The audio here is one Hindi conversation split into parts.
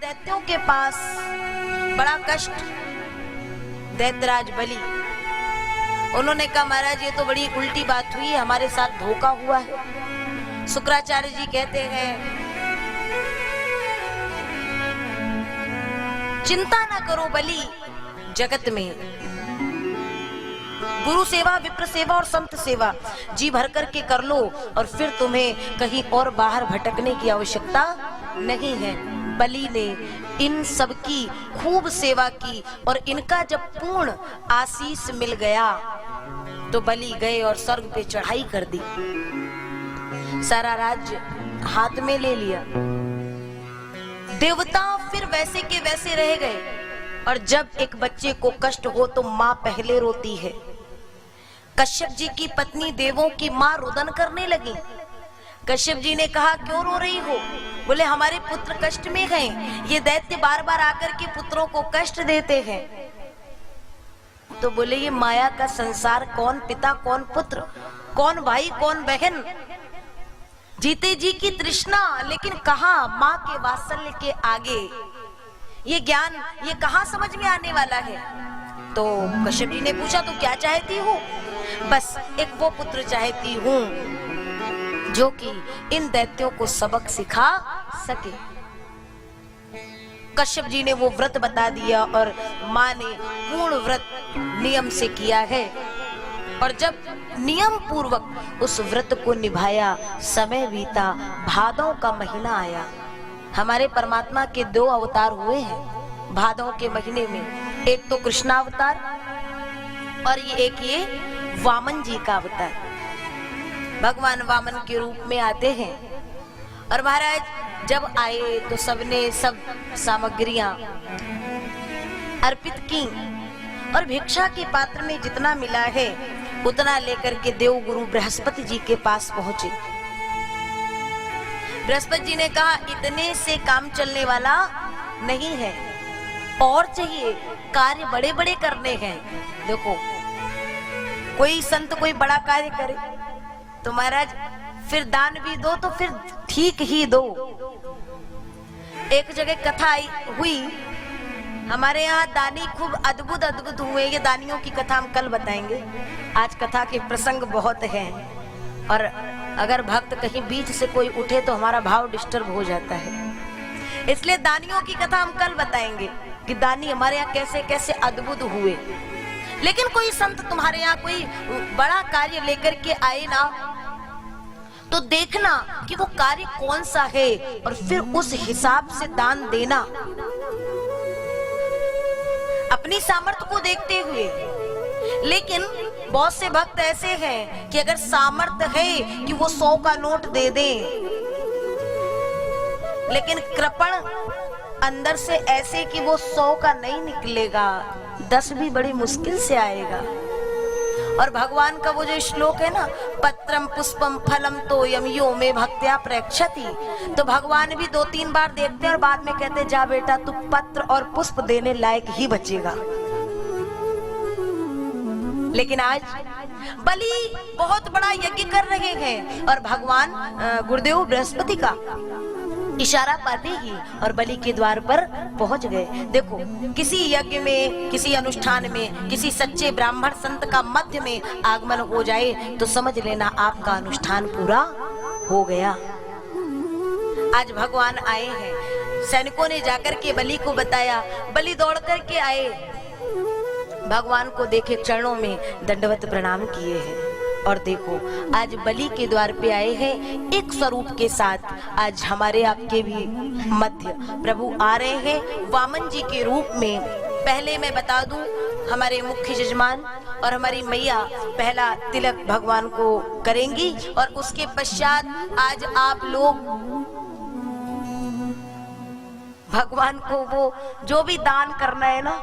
दैत्यों के पास बड़ा कष्ट, दैत्यराज बलि, उन्होंने कहा महाराज ये तो बड़ी उल्टी बात हुई, हमारे साथ धोखा हुआ है। शुक्राचार्य जी कहते हैं चिंता ना करो बलि, जगत में गुरु सेवा, विप्र सेवा और संत सेवा जी भर करके कर लो और फिर तुम्हें कहीं और बाहर भटकने की आवश्यकता नहीं है। बलि ने इन सब की खूब सेवा की और इनका जब पूर्ण आशीष मिल गया तो बलि गए और स्वर्ग पे चढ़ाई कर दी, सारा राज्य हाथ में ले लिया। देवता फिर वैसे के वैसे रह गए और जब एक बच्चे को कष्ट हो तो माँ पहले रोती है। कश्यप जी की पत्नी देवों की माँ रुदन करने लगी। कश्यप जी ने कहा क्यों रो रही हो? बोले हमारे पुत्र कष्ट में हैं, ये दैत्य बार बार आकर के पुत्रों को कष्ट देते हैं। तो बोले ये माया का संसार, कौन पिता कौन पुत्र, कौन भाई कौन बहन, जीते जी की तृष्णा, लेकिन कहाँ माँ के वात्सल्य के आगे ये ज्ञान, ये कहाँ समझ में आने वाला है। तो कश्यप जी ने पूछा तो क्या चाहती हो? बस एक वो पुत्र चाहती हूँ जो कि इन दैत्यों को सबक सिखा सके। कश्यप जी ने वो व्रत बता दिया और माँ ने पूर्ण व्रत नियम से किया है और जब नियम पूर्वक उस व्रत को निभाया, समय बीता, भादों का महीना आया। हमारे परमात्मा के 2 अवतार हुए हैं भादों के महीने में, एक तो कृष्णावतार और ये वामन जी का अवतार। भगवान वामन के रूप में आते हैं और महाराज जब आए तो सबने सब सामग्रियां अर्पित की और भिक्षा के पात्र में जितना मिला है उतना लेकर के देव गुरु बृहस्पति जी के पास पहुंचे। बृहस्पति जी ने कहा इतने से काम चलने वाला नहीं है, और चाहिए, कार्य बड़े बड़े करने हैं। देखो कोई संत कोई बड़ा कार्य करे तो महाराज फिर दान भी दो तो फिर ठीक ही दो। एक जगह कथा हुई, हमारे यहाँ दानी खूब अद्भुत अद्भुत हुए। ये दानियों की कथा हम कल बताएंगे, आज कथा के प्रसंग बहुत हैं और अगर भक्त कहीं बीच से कोई उठे तो हमारा भाव डिस्टर्ब हो जाता है, इसलिए दानियों की कथा हम कल बताएंगे कि दानी हमारे यहाँ कैसे कैसे अद्भुत हुए। लेकिन कोई संत तुम्हारे यहाँ कोई बड़ा कार्य लेकर के आए ना तो देखना कि वो कार्य कौन सा है और फिर उस हिसाब से दान देना, अपनी सामर्थ्य को देखते हुए। लेकिन बहुत से भक्त ऐसे हैं कि अगर सामर्थ्य है कि वो 100 का नोट दे दें, लेकिन कृपण अंदर से ऐसे कि वो 100 का नहीं निकलेगा, 10 भी बड़ी मुश्किल से आएगा। और भगवान का वो जो श्लोक है ना, पत्रम पुष्पम फलम तो यमियो में भक्त्या प्रेक्षति, तो भगवान भी 2-3 बार देखते हैं और बाद में कहते जा बेटा तू पत्र और पुष्प देने लायक ही बचेगा। लेकिन आज बलि बहुत बड़ा यज्ञ कर रहे हैं और भगवान गुरुदेव बृहस्पति का इशारा पाते ही और बलि के द्वार पर पहुंच गए। देखो किसी यज्ञ में, किसी अनुष्ठान में, किसी सच्चे ब्राह्मण संत का मध्य में आगमन हो जाए तो समझ लेना आपका अनुष्ठान पूरा हो गया। आज भगवान आए हैं, सैनिकों ने जाकर के बलि को बताया, बलि दौड़ करके आए, भगवान को देखे, चरणों में दंडवत प्रणाम किए हैं और देखो आज बलि के द्वार पे आए हैं एक स्वरूप के साथ। आज हमारे आपके भी मध्य प्रभु आ रहे हैं वामन जी के रूप में। पहले मैं बता दूं, हमारे मुख्य यजमान और हमारी मैया पहला तिलक भगवान को करेंगी और उसके पश्चात आज आप लोग भगवान को वो जो भी दान करना है ना,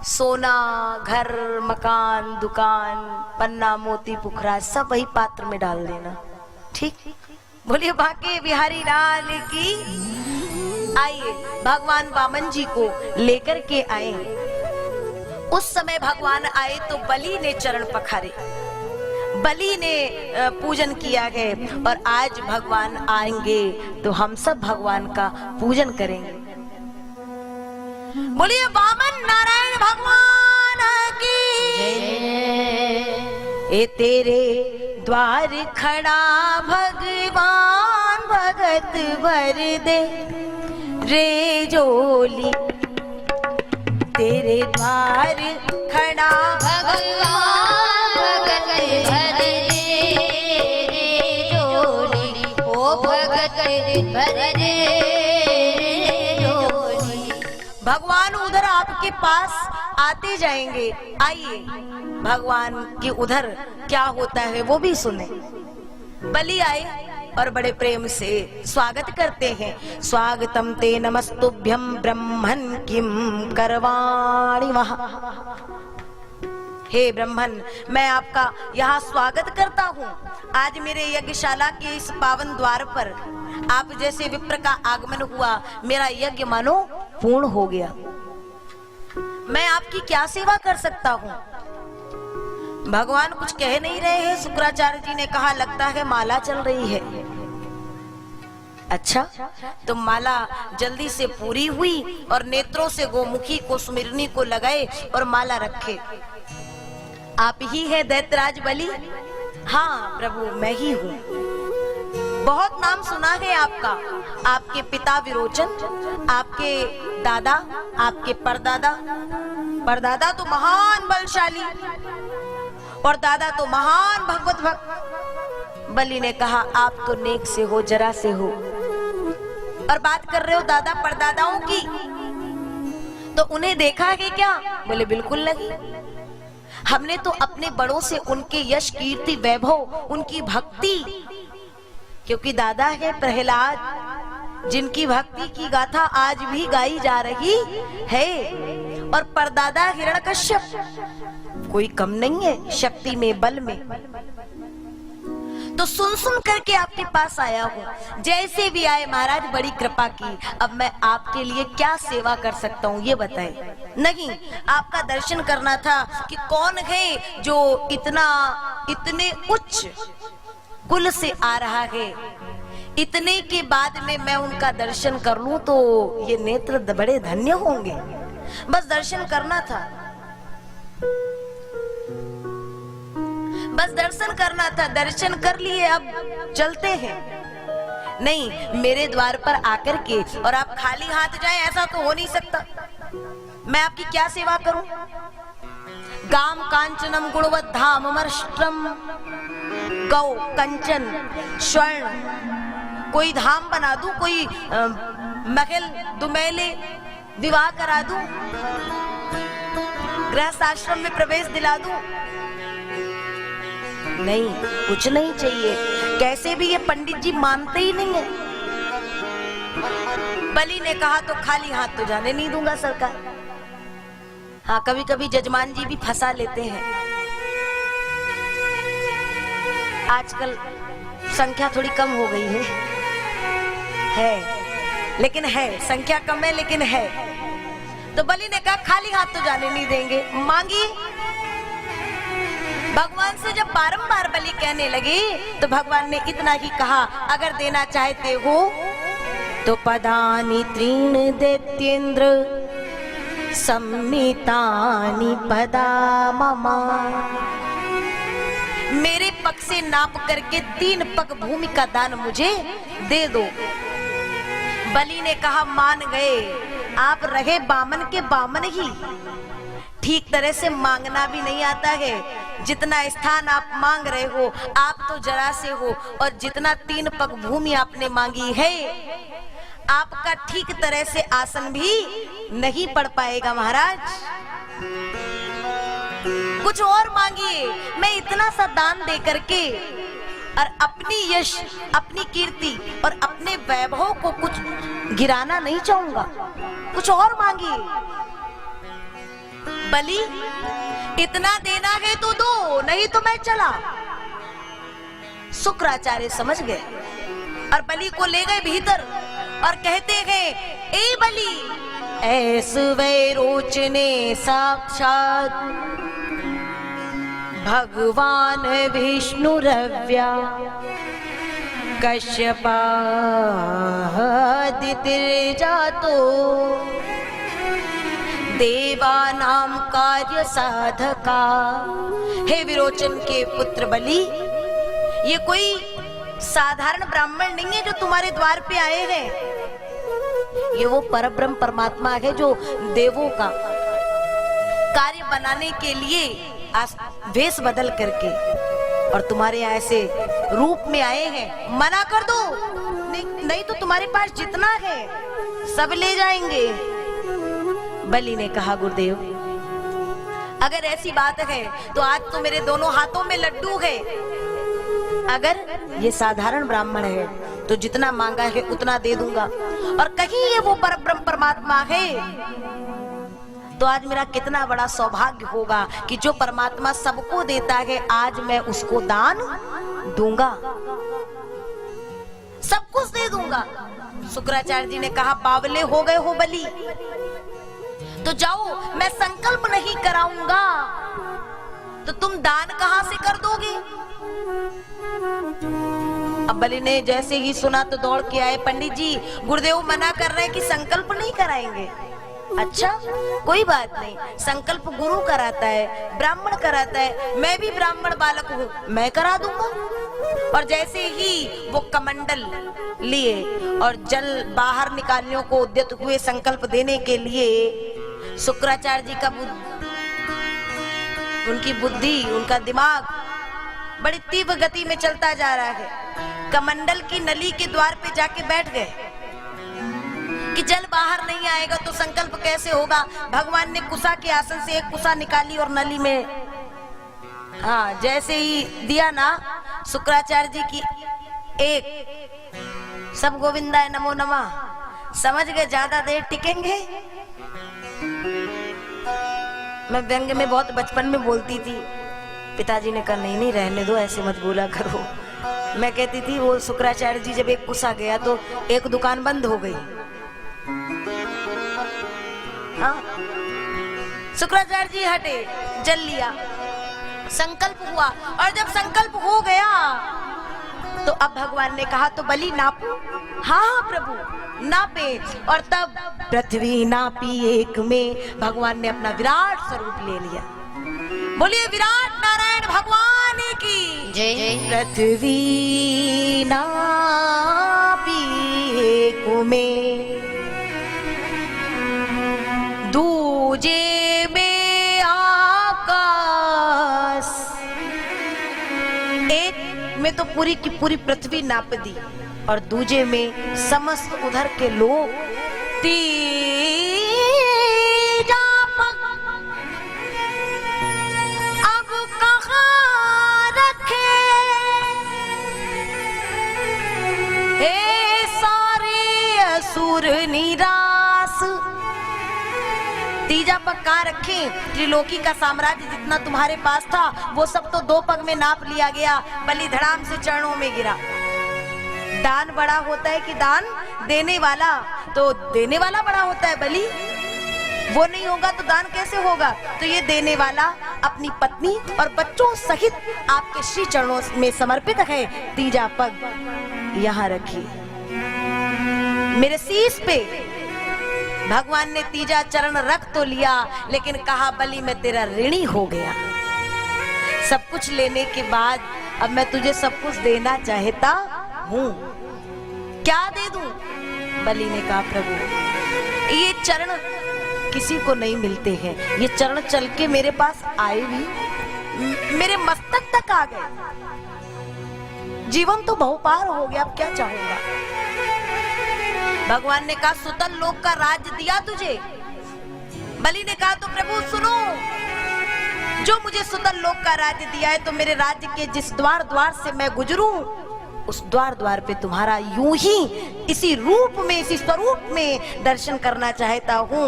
सोना, घर, मकान, दुकान, पन्ना, मोती, पुखरा, सब वही पात्र में डाल देना। ठीक, बोलिए बांके बिहारी लाल की। आइए भगवान वामन जी को लेकर के आए। उस समय भगवान आए तो बलि ने चरण पखारे, बलि ने पूजन किया है और आज भगवान आएंगे तो हम सब भगवान का पूजन करेंगे। बोलिए वामन नारायण भगवान की। ए तेरे द्वार खड़ा भगवान भगत भर दे रे जोली। तेरे द्वार खड़ा भगवान भगत भर दे रे जोली। ओ भगत भर दे रे जोली। भगवान उधर आपके पास आते जाएंगे, आइए भगवान के उधर क्या होता है वो भी सुने। बलि आए और बड़े प्रेम से स्वागत करते हैं। स्वागतम ते नमस्तुभ्यं ब्रह्मन् किम करवाणि वहा। हे ब्रह्मन, मैं आपका यहाँ स्वागत करता हूँ। आज मेरे यज्ञशाला के इस पावन द्वार पर आप जैसे विप्र का आगमन हुआ, मेरा यज्ञ मानो पूर्ण हो गया। मैं आपकी क्या सेवा कर सकता हूँ? भगवान कुछ कह नहीं रहे हैं। शुक्राचार्य जी ने कहा, लगता है माला चल रही है। अच्छा, तो माला जल्दी से पूरी हुई और नेत्रों से गोमुखी को सुमिरनी को लगाए और माला रखे। आप ही है दैत्यराज बलि? हाँ प्रभु, मैं ही हूँ। बहुत नाम सुना है आपका। आपके पिता विरोचन, आपके दादा, आपके परदादा तो महान बलशाली और दादा तो महान भगवत भक्त। बलि ने कहा, आप तो नेक से हो, जरा से हो, और बात कर रहे हो दादा परदादाओं की, तो उन्हें देखा है क्या? बोले बिल्कुल नहीं। हमने तो अपने बड़ों से उनके यश, कीर्ति, वैभव, उनकी भक्ति, क्योंकि दादा है प्रहलाद, जिनकी भक्ति की गाथा आज भी गाई जा रही है, और परदादा हिरण्यकश्यप, कोई कम नहीं है शक्ति में, बल में। तो सुन सुन करके आपके पास आया हूँ। जैसे भी आए महाराज, बड़ी कृपा की। अब मैं आपके लिए क्या सेवा कर सकता हूँ ये बताइए। नहीं, आपका दर्शन करना था कि कौन है जो इतने उच्च कुल से आ रहा है। इतने के बाद में मैं उनका दर्शन कर लूं तो ये नेत्र बड़े धन्य होंगे। बस दर्शन करना था, बस दर्शन करना था। दर्शन कर लिए, अब चलते हैं। नहीं, मेरे द्वार पर आकर के और आप खाली हाथ जाएं, ऐसा तो हो नहीं सकता। मैं आपकी क्या सेवा करूं? गाम कांचनम गुणवत धाम अमरष्ट्रम गौ कंचन स्वर्ण, कोई धाम बना दूं, कोई महल दुमैले विवाह करा दूं, गृहस्थ आश्रम में प्रवेश दिला दूं? नहीं, कुछ नहीं चाहिए। कैसे भी ये पंडित जी मानते ही नहीं है। बलि ने कहा, तो खाली हाथ तो जाने नहीं दूंगा सरकार। हाँ, कभी कभी जजमान जी भी फंसा लेते हैं। आजकल संख्या थोड़ी कम हो गई है, लेकिन है, संख्या कम है लेकिन है। तो बलि ने कहा, खाली हाथ तो जाने नहीं देंगे, मांगी। भगवान से जब बारंबार बलि कहने लगे तो भगवान ने इतना ही कहा, अगर देना चाहते हो तो पदानि त्रीण दैत्येन्द्र सम्मितानि पदा ममा। मेरे पग से नाप करके 3 पग भूमि का दान मुझे दे दो। बलि ने कहा, मान गए। आप रहे बामन के बामन ही, ठीक तरह से मांगना भी नहीं आता है। जितना स्थान आप मांग रहे हो, आप तो जरा से हो, और जितना 3 पग भूमि आपने मांगी है, आपका ठीक तरह से आसन भी नहीं पड़ पाएगा महाराज। कुछ और मांगिए। मैं इतना सा दान दे करके और अपनी यश, अपनी कीर्ति और अपने वैभव को कुछ गिराना नहीं चाहूंगा। कुछ और मांगिए। बलि, इतना देना है तो दो, नहीं तो मैं चला। शुक्राचार्य समझ गए और बलि को ले गए भीतर और कहते हैं, ए बलि, ऐसे वैरोच ने साक्षात भगवान विष्णु रव्या कश्यपादितिर्जातो देवानाम कार्य साधका। हे विरोचन के पुत्र बलि, ये कोई साधारण ब्राह्मण नहीं है जो तुम्हारे द्वार पे आए हैं। ये वो परब्रह्म परमात्मा है जो देवों का कार्य बनाने के लिए वेश बदल करके और तुम्हारे यहाँ ऐसे रूप में आए हैं। मना कर दो, नहीं तो तुम्हारे पास जितना है सब ले जाएंगे। बलि ने कहा गुरुदेव, अगर ऐसी बात है तो आज तो मेरे दोनों हाथों में लड्डू है। अगर ये साधारण ब्राह्मण है तो जितना मांगा है उतना दे दूंगा, और कहीं ये वो परब्रह्म परमात्मा है तो आज मेरा कितना बड़ा सौभाग्य होगा कि जो परमात्मा सबको देता है आज मैं उसको दान दूंगा, सब कुछ दे दूंगा। शुक्राचार्य जी ने कहा, बावले हो गए हो बलि, तो जाओ, मैं संकल्प नहीं कराऊंगा तो तुम दान कहां से कर दोगे। अब बलि ने जैसे ही सुना तो दौड़ के आए, पंडित जी गुरुदेव मना कर रहे हैं कि संकल्प नहीं कराएंगे। अच्छा कोई बात नहीं, संकल्प गुरु कराता है, ब्राह्मण कराता है, मैं भी ब्राह्मण बालक हूँ, मैं करा दूंगा। और जैसे ही वो कमंडल लिए और जल बाहर निकालने को उद्यत हुए संकल्प देने के लिए, शुक्राचार्य जी का उनकी बुद्धि, उनका दिमाग बड़ी तीव्र गति में चलता जा रहा है। कमंडल की नली के द्वार पे जाके बैठ गए कि जल बाहर नहीं आएगा तो संकल्प कैसे होगा। भगवान ने कुसा के आसन से एक कुसा निकाली और नली में, हाँ जैसे ही दिया ना शुक्राचार्य जी की एक, सब गोविंदाय नमो नमः, समझ गए ज्यादा देर टिकेंगे। मैं व्यंग में बहुत बचपन में बोलती थी, पिताजी ने कहा नहीं रहने दो, ऐसे मत बोला करो। मैं कहती थी वो शुक्राचार्य जी जब एक कुसा गया तो एक दुकान बंद हो गई। हाँ शुक्राचार्य जी हटे, जल लिया, संकल्प हुआ, और जब संकल्प हो गया तो अब भगवान ने कहा तो बलि नापो। हाँ प्रभु नापे, और तब पृथ्वी नापी एक में भगवान ने अपना विराट स्वरूप ले लिया। बोलिए विराट नारायण भगवान की जय। पृथ्वी नापी एक में, दूजे में आकाश, एक में तो पूरी की पूरी पृथ्वी नाप दी और दूजे में समस्त उधर के लोग। तीजा अब कहाँ रखे हे सारे असुर निराश। तीजा पग कहाँ रखे? त्रिलोकी का साम्राज्य जितना तुम्हारे पास था वो सब तो 2 पग में नाप लिया गया। बलि धड़ाम से चरणों में गिरा। दान बड़ा होता है कि दान देने वाला? तो देने वाला बड़ा होता है बलि, वो नहीं होगा तो दान कैसे होगा? तो ये देने वाला अपनी पत्नी और बच्चों सहित आपके श्री चरणों में समर्पित है। तीजा पग यहाँ रखिए मेरे शीश पे। भगवान ने तीजा चरण रख तो लिया, लेकिन कहा बलि मैं तेरा ऋणी हो गया। सब कुछ लेने के बाद अब मैं तुझे सब कुछ देना चाहता हूँ, क्या दे दूं? बलि ने कहा प्रभु ये चरण किसी को नहीं मिलते हैं, ये चरण चल के मेरे पास आए भी मेरे मस्तक तक आ गए, जीवन तो बहुपार हो गया, अब क्या चाहूंगा? भगवान ने कहा सुतल लोक का राज्य दिया तुझे। बलि ने कहा तो प्रभु सुनो, जो मुझे सुतल लोक का राज्य दिया है तो मेरे राज्य के जिस द्वार द्वार से मैं गुजरूं उस द्वार द्वार पे तुम्हारा यूं ही इसी रूप में, इसी स्वरूप में दर्शन करना चाहता हूं।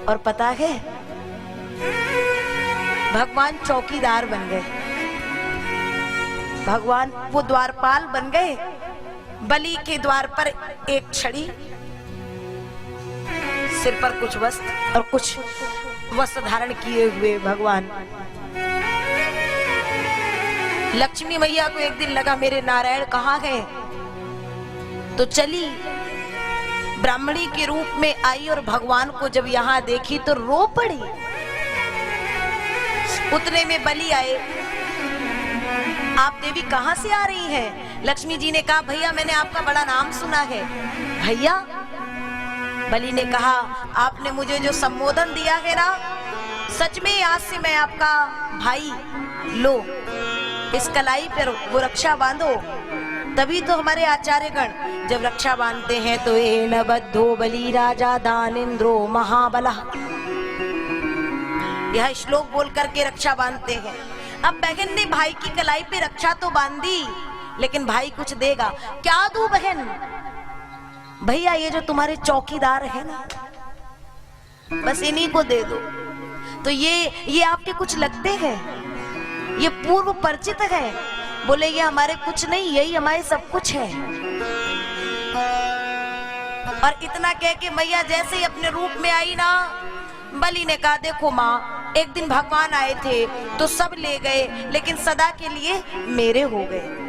और पता है भगवान चौकीदार बन गए, भगवान वो द्वारपाल बन गए। बलि के द्वार पर एक छड़ी, सिर पर कुछ वस्त्र और कुछ वस्त्र धारण किए हुए भगवान। लक्ष्मी मैया को एक दिन लगा मेरे नारायण कहाँ गए, तो चली ब्राह्मणी के रूप में आई और भगवान को जब यहाँ देखी तो रो पड़ी। उतने में बलि आए, आप देवी कहां से आ रही हैं? लक्ष्मी जी ने कहा भैया मैंने आपका बड़ा नाम सुना है। भैया? बलि ने कहा आपने मुझे जो संबोधन दिया है ना, सच में आज से मैं आपका भाई। लो इस कलाई पर वो रक्षा बांधो। तभी तो हमारे आचार्यगण जब रक्षा बांधते हैं तो एन बद्धो बलि राजा दानेन्द्रो महाबला, यह श्लोक बोल करके रक्षा बांधते हैं। अब बहन ने भाई की कलाई पे रक्षा तो बांधी, लेकिन भाई कुछ देगा क्या? दूं बहन? भैया ये जो तुम्हारे चौकीदार है ना, बस इन्हीं को दे दो। तो ये आपके कुछ लगते हैं? ये पूर्व परिचित है? बोले ये हमारे कुछ नहीं, यही हमारे सब कुछ है। और इतना कह के मैया जैसे ही अपने रूप में आई ना, बलि ने कहा देखो माँ, एक दिन भगवान आए थे तो सब ले गए, लेकिन सदा के लिए मेरे हो गए।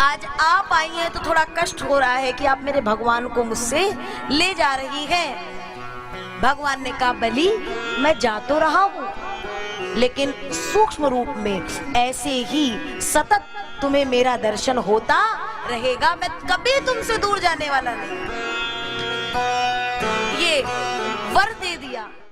आज आप आई हैं तो थोड़ा कष्ट हो रहा है कि आप मेरे भगवान को मुझसे ले जा रही हैं। भगवान ने कहा बलि मैं जा तो रहा हूं, लेकिन सूक्ष्म रूप में ऐसे ही सतत तुम्हें मेरा दर्शन होता रहेगा। मैं कभी तुमसे दूर जाने वाला नहीं। ये वर दे दिया।